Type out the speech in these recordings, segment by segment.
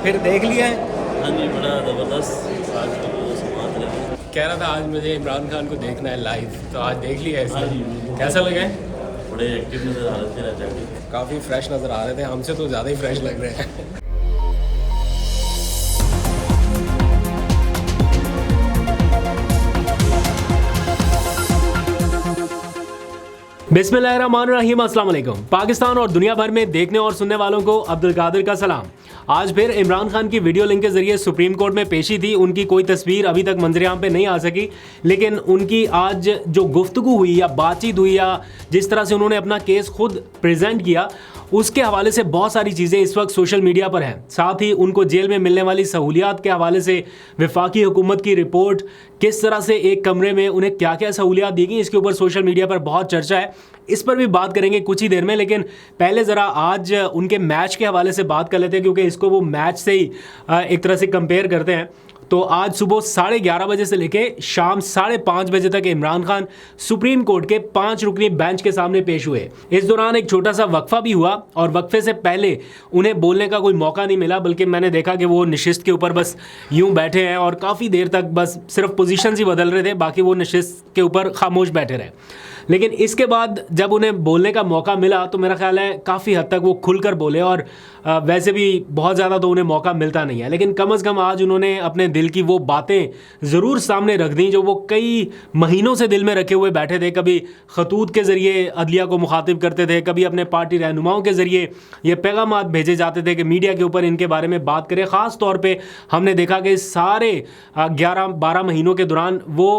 फिर देख लिया है? हाँ जी, बड़ा ज़बरदस्त आज तो समात रहे। कह रहा था आज मुझे इमरान खान को देखना है लाइव, तो आज देख लिया है हाँ जी, इसने। कैसा लगा है? बड़े एक्टिव नज़र आ रहे थे राजा के। काफ़ी फ्रेश नज़र आ रहे थे, हमसे तो ज़्यादा ही फ्रेश लग रहे हैं। बिस्मिल्लाहिर्रहमानिर्रहीम, अस्सलाम वालेकुम। पाकिस्तान और दुनिया भर में देखने और सुनने वालों को अब्दुल कादिर का सलाम। आज फिर इमरान खान की वीडियो लिंक के जरिए सुप्रीम कोर्ट में पेशी थी। उनकी कोई तस्वीर अभी तक मंजर-ए-आम पे नहीं आ सकी, लेकिन उनकी आज जो गुफ्तगू हुई या बातचीत हुई या जिस तरह से उन्होंने अपना केस खुद प्रेजेंट किया, उसके हवाले से बहुत सारी चीज़ें इस वक्त सोशल मीडिया पर हैं। साथ ही उनको जेल में मिलने वाली सहूलियात के हवाले से वफाकी हुकूमत की रिपोर्ट, किस तरह से एक कमरे में उन्हें क्या क्या सहूलियात दी गई, इसके ऊपर सोशल मीडिया पर बहुत चर्चा है। इस पर भी बात करेंगे कुछ ही देर में, लेकिन पहले ज़रा आज उनके मैच के हवाले से बात कर लेते हैं, क्योंकि इसको वो मैच से ही एक तरह से कंपेयर करते हैं। तो आज सुबह 11:30 बजे से लेके शाम 5:30 बजे तक इमरान खान सुप्रीम कोर्ट के 5 रुकनी बेंच के सामने पेश हुए। इस दौरान एक छोटा सा वक्फा भी हुआ और वक्फे से पहले उन्हें बोलने का कोई मौका नहीं मिला, बल्कि मैंने देखा कि वो नशिस्त के ऊपर बस यूं बैठे हैं और काफ़ी देर तक बस सिर्फ पोजीशन ही बदल रहे थे, बाकी वो नशिस्त के ऊपर खामोश बैठे रहे। लेकिन इसके बाद जब उन्हें बोलने का मौका मिला तो मेरा ख्याल है काफ़ी हद तक वो खुलकर बोले, और वैसे भी बहुत ज़्यादा तो उन्हें मौका मिलता नहीं है, लेकिन कम अज़ कम आज उन्होंने अपने दिल की वो बातें ज़रूर सामने रख दी जो वो कई महीनों से दिल में रखे हुए बैठे थे। कभी खतूत के ज़रिए अदलिया को मुखातिब करते थे, कभी अपने पार्टी रहनुमाओं के ज़रिए ये पैगामात भेजे जाते थे कि मीडिया के ऊपर इनके बारे में बात करें। ख़ास तौर पर हमने देखा कि सारे 11-12 महीनों के दौरान वो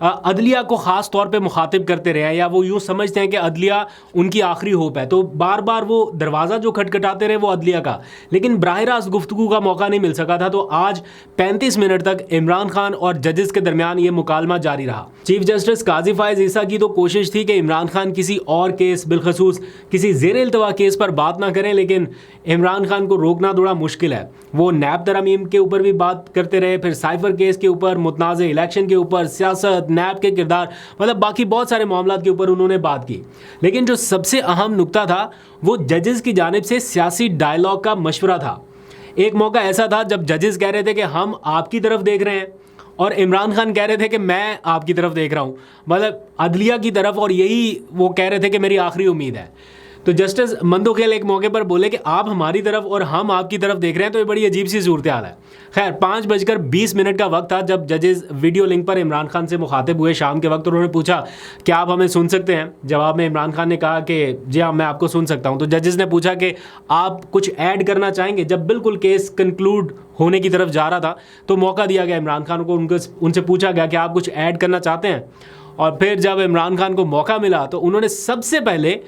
अदलिया को ख़ास तौर पे मुखातिब करते रहे हैं, या वो यूँ समझते हैं कि अदलिया उनकी आखिरी होप है, तो बार बार वो दरवाज़ा जो खटखटाते रहे वो अदलिया का, लेकिन बराह रास्त गुफ्तगू का मौका नहीं मिल सका था। तो आज 35 मिनट तक इमरान खान और जजेस के दरमियान ये मुकालमा जारी रहा। चीफ जस्टिस काजी फायज़ ईसा की तो कोशिश थी कि इमरान खान किसी और केस, बिलखसूस किसी ज़ेर इल्तवा केस पर बात ना करें, लेकिन इमरान खान को रोकना थोड़ा मुश्किल है। वो नैब तरमीम के ऊपर भी बात करते रहे, फिर साइफर केस के ऊपर, मुतनाज़ इलेक्शन के ऊपर, सियासत, नैब के किरदार, मतलब बाकी बहुत सारे मामलात के ऊपर उन्होंने बात की। लेकिन जो सबसे अहम नुक्ता था वो जजेस की जानिब से सियासी डायलॉग का मशवरा था। एक मौका ऐसा था जब जजेस कह रहे थे कि हम आपकी तरफ देख रहे हैं, और इमरान खान कह रहे थे कि मैं आपकी तरफ देख रहा हूँ, मतलब अदलिया की तरफ, और यही वो कह रहे थे कि मेरी आखिरी उम्मीद है। तो जस्टिस मंदोखेल एक मौके पर बोले कि आप हमारी तरफ और हम आपकी तरफ देख रहे हैं, तो ये बड़ी अजीब सी सूरत हाल है। खैर 5:20 का वक्त था जब जजेस वीडियो लिंक पर इमरान खान से मुखातिब हुए शाम के वक्त, और उन्होंने पूछा क्या आप हमें सुन सकते हैं। जवाब में इमरान खान ने कहा कि जी हाँ, मैं आपको सुन सकता हूँ। तो जजेस ने पूछा कि आप कुछ ऐड करना चाहेंगे। जब बिल्कुल केस कंक्लूड होने की तरफ जा रहा था तो मौका दिया गया इमरान खान को, उनसे पूछा गया कि आप कुछ ऐड करना चाहते हैं। और फिर जब इमरान खान को मौका मिला तो उन्होंने सबसे पहले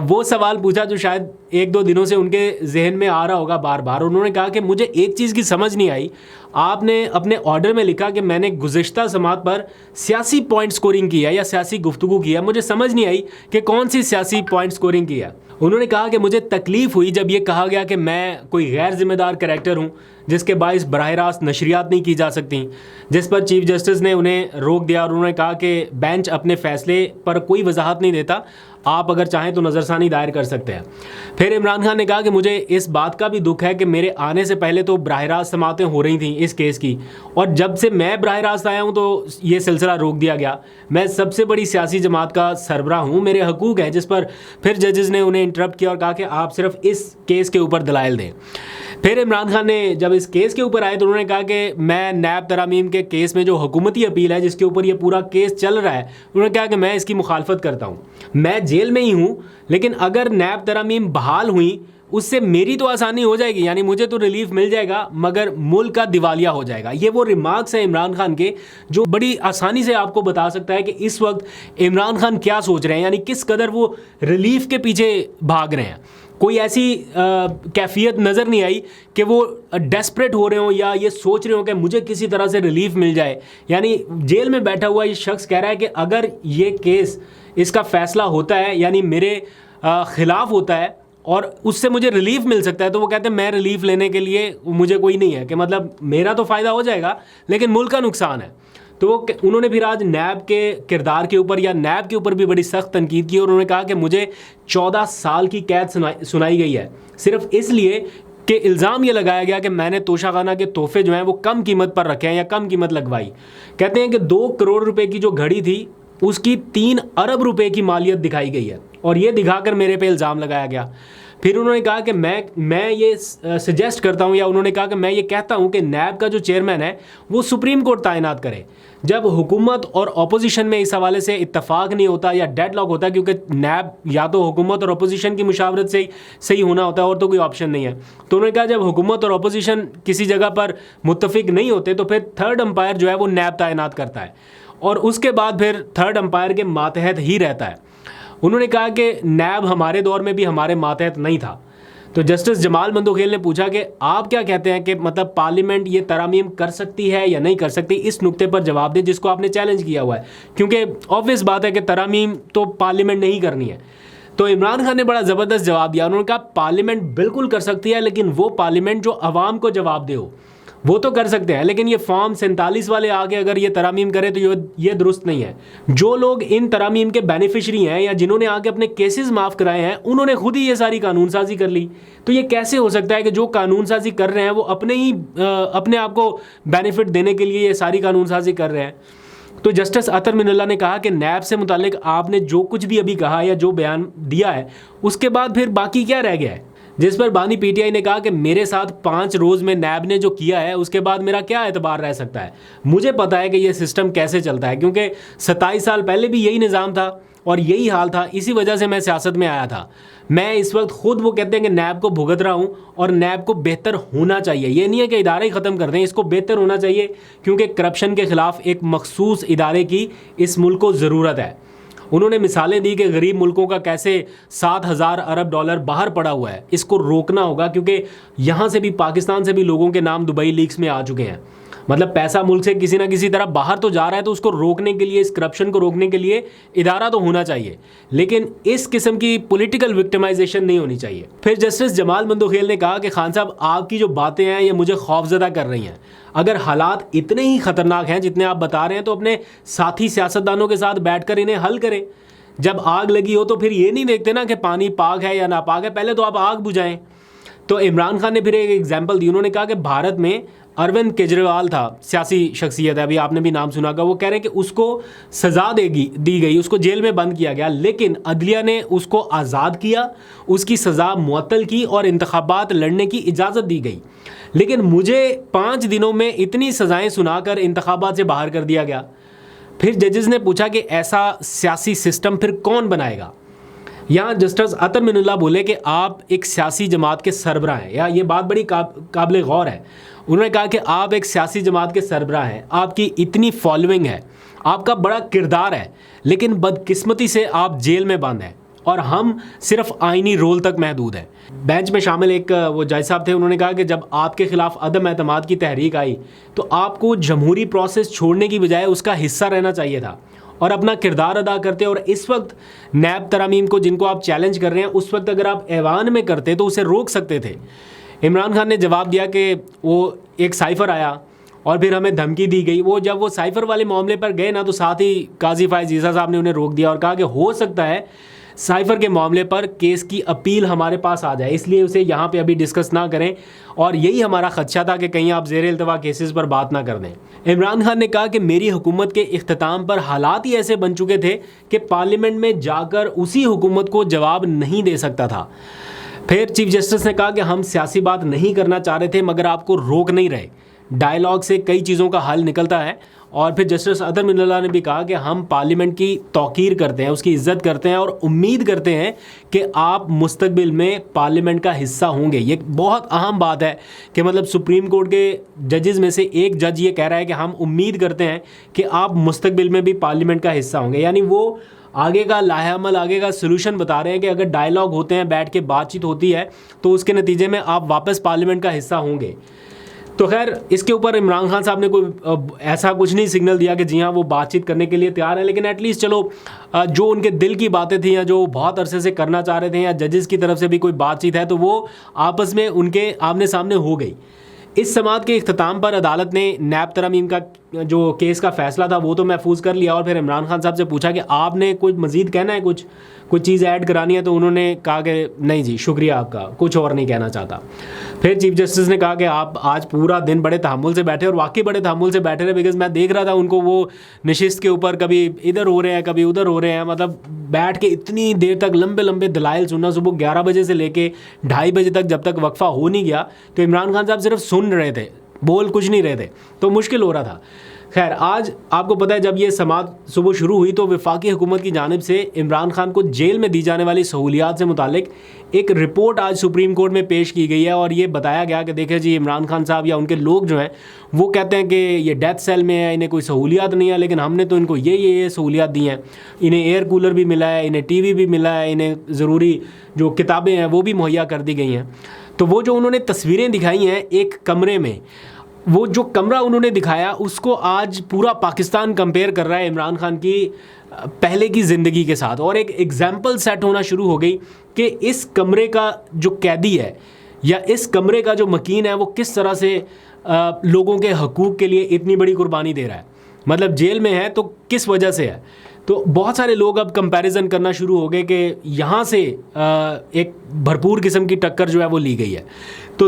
वो सवाल पूछा जो शायद 1-2 दिनों से उनके जहन में आ रहा होगा बार बार। उन्होंने कहा कि मुझे एक चीज़ की समझ नहीं आई, आपने अपने ऑर्डर में लिखा कि मैंने गुज़िश्ता समात पर सियासी पॉइंट स्कोरिंग की है या सियासी गुफ्तगू की है, मुझे समझ नहीं आई कि कौन सी सियासी पॉइंट स्कोरिंग की है। उन्होंने कहा कि मुझे तकलीफ़ हुई जब ये कहा गया कि मैं कोई गैर जिम्मेदार करैक्टर हूँ जिसके बाइस बराह रास्त नशरियात नहीं की जा सकती, जिस पर चीफ जस्टिस ने उन्हें रोक दिया और उन्होंने कहा कि बेंच अपने फ़ैसले पर कोई वजाहत नहीं देता, आप अगर चाहें तो नज़रसानी दायर कर सकते हैं। फिर इमरान खान ने कहा कि मुझे इस बात का भी दुख है कि मेरे आने से पहले तो बराह रास्त समातें हो रही थी इस केस की, और जब से मैं बराह रास्त आया हूँ तो ये सिलसिला रोक दिया गया। मैं सबसे बड़ी सियासी जमात का सरबराह हूँ, मेरे हकूक़ हैं। जिस पर फिर जजेस ने उन्हें इंटरप्ट किया और कहा कि आप सिर्फ इस केस के ऊपर दलाइल दें। फिर इमरान खान ने जब इस केस के ऊपर आए तो उन्होंने कहा कि मैं नैब तरामीम के केस में जो हुकूमती अपील है जिसके ऊपर ये पूरा केस चल रहा है, उन्होंने कहा कि मैं इसकी मुखालफत करता हूँ। मैं जेल में ही हूँ, लेकिन अगर नैब तरामीम बहाल हुई उससे मेरी तो आसानी हो जाएगी, यानी मुझे तो रिलीफ मिल जाएगा, मगर मुल्क का दिवालिया हो जाएगा। ये वो रिमार्क्स हैं इमरान खान के जो बड़ी आसानी से आपको बता सकता है कि इस वक्त इमरान खान क्या सोच रहे हैं, यानी किस कदर वो रिलीफ के पीछे भाग रहे हैं। कोई ऐसी कैफियत नज़र नहीं आई कि वो डेस्परेट हो रहे हों या ये सोच रहे हों कि मुझे किसी तरह से रिलीफ मिल जाए। यानी जेल में बैठा हुआ ये शख्स कह रहा है कि अगर ये केस, इसका फ़ैसला होता है यानी मेरे ख़िलाफ़ होता है और उससे मुझे रिलीफ मिल सकता है, तो वो कहते हैं मैं रिलीफ लेने के लिए मुझे कोई नहीं है, कि मतलब मेरा तो फ़ायदा हो जाएगा लेकिन मुल्क का नुकसान है। तो उन्होंने फिर आज नैब के किरदार के ऊपर या नैब के ऊपर भी बड़ी सख्त तनकीद की और उन्होंने कहा कि मुझे 14 साल की कैद सुनाई गई है सिर्फ इसलिए कि इल्ज़ाम ये लगाया गया कि मैंने तोशा खाना के तोहफे जो हैं वो कम कीमत पर रखे हैं या कम कीमत लगवाई। कहते हैं कि 2 करोड़ रुपए की जो घड़ी थी उसकी 3 अरब रुपए की मालियत दिखाई गई है और ये दिखाकर मेरे पे इल्ज़ाम लगाया गया। फिर उन्होंने कहा कि मैं ये सजेस्ट करता हूँ, या उन्होंने कहा कि मैं ये कहता हूँ कि नैब का जो चेयरमैन है वो सुप्रीम कोर्ट तैनात करे। जब हुकूमत और अपोजिशन में इस हवाले से इत्तफाक नहीं होता या डेडलॉक होता है, क्योंकि नैब या तो हुकूमत और अपोजिशन की मुशावरत से ही सही होना होता है और तो कोई ऑप्शन नहीं है। तो उन्होंने कहा जब हुकूमत और अपोजिशन किसी जगह पर मुत्तफिक नहीं होते तो फिर थर्ड अंपायर जो है वो नैब तैनात करता है और उसके बाद फिर थर्ड अंपायर के मातहत ही रहता है। उन्होंने कहा कि नैब हमारे दौर में भी हमारे मातहत नहीं था। तो जस्टिस जमाल मंदोखेल ने पूछा कि आप क्या कहते हैं कि मतलब पार्लियामेंट ये तरामीम कर सकती है या नहीं कर सकती, इस नुक्ते पर जवाब दें जिसको आपने चैलेंज किया हुआ है, क्योंकि ऑब्वियस बात है कि तरामीम तो पार्लियामेंट नहीं करनी है। तो इमरान खान ने बड़ा ज़बरदस्त जवाब दिया। उन्होंने कहा पार्लियामेंट बिल्कुल कर सकती है, लेकिन वो पार्लियामेंट जो अवाम को जवाब दे हो वो तो कर सकते हैं, लेकिन ये फॉर्म 47 वाले आगे अगर ये तरामीम करें तो ये दुरुस्त नहीं है। जो लोग इन तरामीम के बेनिफिशरी हैं या जिन्होंने आगे अपने केसेस माफ़ कराए हैं उन्होंने खुद ही ये सारी कानून साजी कर ली। तो ये कैसे हो सकता है कि जो कानून साजी कर रहे हैं वो अपने आप को बेनिफिट देने के लिए ये सारी कानून साजी कर रहे हैं। तो जस्टिस अतर मिनल्ला ने कहा कि नैब से मुतालिक आपने जो कुछ भी अभी कहा या जो बयान दिया है उसके बाद फिर बाकी क्या रह गया है। जिस पर बानी पीटीआई ने कहा कि मेरे साथ 5 रोज़ में नैब ने जो किया है उसके बाद मेरा क्या एतबार रह सकता है। मुझे पता है कि ये सिस्टम कैसे चलता है, क्योंकि 27 साल पहले भी यही निज़ाम था और यही हाल था। इसी वजह से मैं सियासत में आया था। मैं इस वक्त खुद वो कहते हैं कि नैब को भुगत रहा हूँ और नैब को बेहतर होना चाहिए। ये नहीं है कि इदारे ही ख़त्म कर दें, इसको बेहतर होना चाहिए, क्योंकि करप्शन के ख़िलाफ़ एक मखसूस इदारे की इस मुल्क को ज़रूरत है। उन्होंने मिसालें दी कि गरीब मुल्कों का कैसे 7,000 अरब डॉलर बाहर पड़ा हुआ है, इसको रोकना होगा, क्योंकि यहाँ से भी पाकिस्तान से भी लोगों के नाम दुबई लीक्स में आ चुके हैं। मतलब पैसा मुल्क से किसी ना किसी तरह बाहर तो जा रहा है, तो उसको रोकने के लिए, इस करप्शन को रोकने के लिए इदारा तो होना चाहिए, लेकिन इस किस्म की पॉलिटिकल विक्टिमाइजेशन नहीं होनी चाहिए। फिर जस्टिस जमाल मंदोखेल ने कहा कि खान साहब आपकी जो बातें हैं ये मुझे खौफजदा कर रही हैं। अगर हालात इतने ही ख़तरनाक हैं जितने आप बता रहे हैं तो अपने साथी सियासतदानों के साथ बैठकर इन्हें हल करें। जब आग लगी हो तो फिर ये नहीं देखते ना कि पानी पाक है या नापाक है, पहले तो आप आग बुझाएं। तो इमरान खान ने फिर एक एग्जाम्पल दी। उन्होंने कहा कि भारत में अरविंद केजरीवाल था, सियासी शख्सियत है, अभी आपने भी नाम सुना होगा। वो कह रहे हैं कि उसको सज़ा दी गई, उसको जेल में बंद किया गया, लेकिन अदलिया ने उसको आज़ाद किया, उसकी सज़ा मुअत्तल की और इंतखाबात लड़ने की इजाज़त दी गई। लेकिन मुझे 5 दिनों में इतनी सज़ाएँ सुनाकर इंतखाबात से बाहर कर दिया गया। फिर जजेस ने पूछा कि ऐसा सियासी सिस्टम फिर कौन बनाएगा। यहाँ जस्टिस अतर मिनुल्लाह बोले कि आप एक सियासी जमात के सरबराह हैं, या ये बात बड़ी काबिल गौर है। उन्होंने कहा कि आप एक सियासी जमात के सरबराह हैं, आपकी इतनी फॉलोइंग है, आपका बड़ा किरदार है, लेकिन बदकिस्मती से आप जेल में बंद हैं और हम सिर्फ आइनी रोल तक महदूद हैं। बेंच में शामिल एक वो जज साहब थे, उन्होंने कहा कि जब आपके खिलाफ अदम एतमाद की तहरीक आई तो आपको जमहूरी प्रोसेस छोड़ने की बजाय उसका हिस्सा रहना चाहिए था और अपना किरदार अदा करते। और इस वक्त नैब तरामीम को जिनको आप चैलेंज कर रहे हैं, उस वक्त अगर आप ऐवान में करते तो उसे रोक सकते थे। इमरान खान ने जवाब दिया कि वो एक साइफ़र आया और फिर हमें धमकी दी गई। वो जब वो साइफ़र वाले मामले पर गए ना, तो साथ ही काजी फायज़ ईसा साहब ने उन्हें रोक दिया और कहा कि हो सकता है साइफ़र के मामले पर केस की अपील हमारे पास आ जाए, इसलिए उसे यहाँ पे अभी डिस्कस ना करें। और यही हमारा खदशा था कि कहीं आप ज़ेर इल्तवा केसेस पर बात ना कर दें। इमरान खान ने कहा कि मेरी हुकूमत के इख्तिताम पर हालात ही ऐसे बन चुके थे कि पार्लियामेंट में जाकर उसी हुकूमत को जवाब नहीं दे सकता था। फिर चीफ जस्टिस ने कहा कि हम सियासी बात नहीं करना चाह रहे थे, मगर आपको रोक नहीं रहे। डायलॉग से कई चीज़ों का हल निकलता है। और फिर जस्टिस अतर मिनल्लाह ने भी कहा कि हम पार्लियामेंट की तौकीर करते हैं, उसकी इज़्ज़त करते हैं और उम्मीद करते हैं कि आप मुस्तकबिल में पार्लियामेंट का हिस्सा होंगे। ये बहुत अहम बात है कि मतलब सुप्रीम कोर्ट के जजेस में से एक जज ये कह रहा है कि हम उम्मीद करते हैं कि आप मुस्तकबिल में भी पार्लियामेंट का हिस्सा होंगे। यानी वो आगे का लाहेअमल, आगे का सोल्यूशन बता रहे हैं कि अगर डायलॉग होते हैं, बैठ के बातचीत होती है, तो उसके नतीजे में आप वापस पार्लियामेंट का हिस्सा होंगे। तो खैर इसके ऊपर इमरान खान साहब ने कोई ऐसा कुछ नहीं सिग्नल दिया कि जी हाँ वो बातचीत करने के लिए तैयार है, लेकिन एटलीस्ट चलो जो उनके दिल की बातें थी या जो बहुत अरसे से करना चाह रहे थे या जजेस की तरफ से भी कोई बातचीत है, तो वो आपस में उनके आमने सामने हो गई। इस समाअत के इख्तिताम पर अदालत ने नैब तरामीम का जो केस का फैसला था वो तो महफूज कर लिया, और फिर इमरान खान साहब से पूछा कि आपने कुछ मज़ीद कहना है, कुछ चीज़ ऐड करानी है, तो उन्होंने कहा कि नहीं जी शुक्रिया आपका, कुछ और नहीं कहना चाहता। फिर चीफ जस्टिस ने कहा कि आप आज पूरा दिन बड़े तहम्मुल से बैठे, और वाकई बड़े तहम्मुल से बैठे रहे, बिकॉज मैं देख रहा था उनको वो नशिस्त के ऊपर कभी इधर हो रहे हैं कभी उधर हो रहे हैं, मतलब बैठ के इतनी देर तक लंबे लंबे दलाइल सुनना, सुबह 11 बजे से लेके 2:30 बजे तक, जब तक वक्फा हो नहीं गया तो इमरान खान साहब सिर्फ सुन रहे थे, बोल कुछ नहीं रहे थे, तो मुश्किल हो रहा था। खैर आज आपको पता है जब ये समात सुबह शुरू हुई तो वफाकी हुकूमत की जानिब से इमरान खान को जेल में दी जाने वाली सहूलियात से मुतालिक एक रिपोर्ट आज सुप्रीम कोर्ट में पेश की गई है, और ये बताया गया कि देखें जी इमरान खान साहब या उनके लोग जो हैं वो कहते हैं कि ये डेथ सेल में है, इन्हें कोई सहूलियात नहीं है, लेकिन हमने तो इनको ये सहूलियात दी हैं, इन्हें एयर कूलर भी मिला है, इन्हें टीवी भी मिला है, इन्हें ज़रूरी जो किताबें हैं वो भी मुहैया कर दी गई हैं। तो वो जो उन्होंने तस्वीरें दिखाई हैं एक कमरे में, वो जो कमरा उन्होंने दिखाया उसको आज पूरा पाकिस्तान कंपेयर कर रहा है इमरान खान की पहले की ज़िंदगी के साथ, और एक एग्जाम्पल सेट होना शुरू हो गई कि इस कमरे का जो कैदी है या इस कमरे का जो मकीन है वो किस तरह से लोगों के हकूक़ के लिए इतनी बड़ी कुर्बानी दे रहा है, मतलब जेल में है तो किस वजह से है। तो बहुत सारे लोग अब कंपैरिजन करना शुरू हो गए कि यहाँ से एक भरपूर किस्म की टक्कर जो है वो ली गई है। तो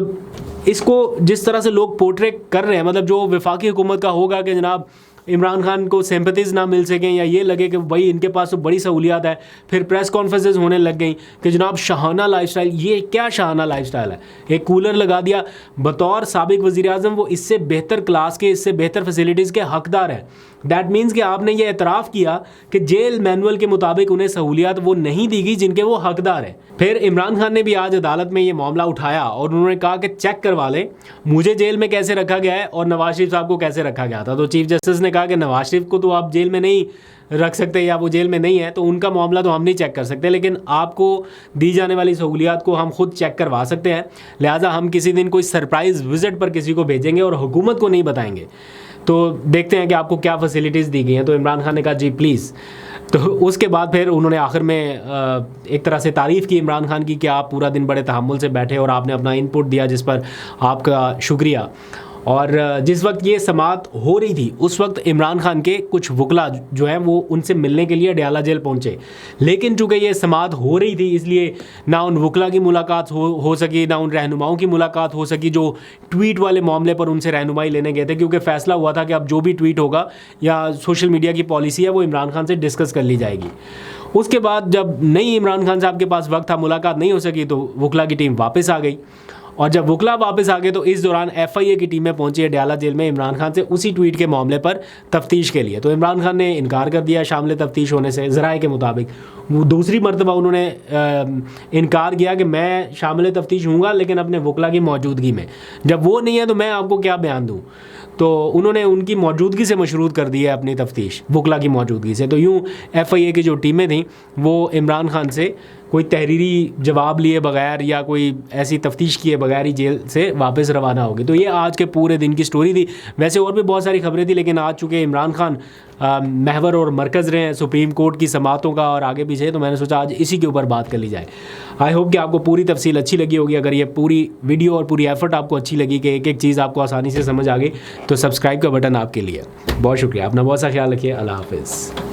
इसको जिस तरह से लोग पोर्ट्रेट कर रहे हैं, मतलब जो वफाकी हुकूमत का होगा कि जनाब इमरान खान को सिंपैथीज़ ना मिल सकें या ये लगे कि भाई इनके पास तो बड़ी सहूलियात है, फिर प्रेस कॉन्फ्रेंसेस होने लग गई कि जनाब शाहाना लाइफस्टाइल। ये क्या शाहाना लाइफस्टाइल है? एक कूलर लगा दिया, बतौर साबिक वज़ीर आज़म वो इससे बेहतर क्लास के, इससे बेहतर फैसिलिटीज़ के हकदार हैं। दैट मीन्स कि आपने ये एतराफ़ किया कि जेल मैनुअल के मुताबिक उन्हें सहूलियात वो नहीं दी गई जिनके वो हकदार हैं। फिर इमरान खान ने भी आज अदालत में ये मामला उठाया और उन्होंने कहा कि चेक करवा लें मुझे जेल में कैसे रखा गया है और नवाज शरीफ साहब को कैसे रखा गया था। तो चीफ जस्टिस ने कहा कि नवाज शरीफ को तो आप जेल में नहीं रख सकते या वो जेल में नहीं है, तो उनका मामला तो हम नहीं चेक कर सकते, लेकिन आपको दी जाने वाली सहूलियात को हम खुद चेक करवा सकते हैं। लिहाजा हम किसी दिन कोई सरप्राइज़ विज़िट पर किसी को भेजेंगे और हुकूमत को नहीं बताएंगे, तो देखते हैं कि आपको क्या फैसिलिटीज़ दी गई हैं। तो इमरान खान ने कहा जी प्लीज़। तो उसके बाद फिर उन्होंने आखिर में एक तरह से तारीफ़ की इमरान खान की कि आप पूरा दिन बड़े तहम्मुल से बैठे और आपने अपना इनपुट दिया, जिस पर आपका शुक्रिया। और जिस वक्त ये समात हो रही थी उस वक्त इमरान खान के कुछ वकला जो हैं वो उनसे मिलने के लिए डयाला जेल पहुंचे, लेकिन चूँकि ये समात हो रही थी इसलिए ना उन वकला की मुलाकात हो सकी, ना उन रहनुमाओं की मुलाकात हो सकी जो ट्वीट वाले मामले पर उनसे रहनुमाई लेने गए थे, क्योंकि फ़ैसला हुआ था कि अब जो भी ट्वीट होगा या सोशल मीडिया की पॉलिसी है वो इमरान खान से डिस्कस कर ली जाएगी। उसके बाद जब नहीं इमरान खान साहब के पास वक्त था, मुलाकात नहीं हो सकी, तो वकला की टीम वापस आ गई। और जब वकला वापस आ गए तो इस दौरान FIA की टीमें पहुंची है डयाला जेल में इमरान खान से उसी ट्वीट के मामले पर तफ्तीश के लिए। तो इमरान खान ने इनकार कर दिया शामिल तफ्तीश होने से। ज़राए के मुताबिक वो दूसरी मरतबा उन्होंने इनकार किया कि मैं शामिल तफ्तीश हूँगा लेकिन अपने वकला की मौजूदगी में, जब वो नहीं है तो मैं आपको क्या बयान दूँ। तो उन्होंने उनकी मौजूदगी से मशरूत कर दी है अपनी तफ्तीश, वकला की मौजूदगी से। तो यूँ FIA की जो टीमें थीं वो इमरान खान से कोई तहरीरी जवाब लिए बगैर या कोई ऐसी तफ्तीश किए बगैर ही जेल से वापस रवाना होगी। तो ये आज के पूरे दिन की स्टोरी थी। वैसे और भी बहुत सारी खबरें थी, लेकिन आज चूँकि इमरान खान महवर और मरकज़ रहे हैं सुप्रीम कोर्ट की समातों का और आगे पीछे, तो मैंने सोचा आज इसी के ऊपर बात कर ली जाए। आई होप कि आपको पूरी तफसील अच्छी लगी होगी। अगर ये पूरी वीडियो और पूरी एफर्ट आपको अच्छी लगी कि एक एक चीज़ आपको आसानी से समझ आ गई, तो सब्सक्राइब का बटन आपके लिए। बहुत शुक्रिया, अपना बहुत सा ख्याल रखिए। अल्लाह हाफ़िज़।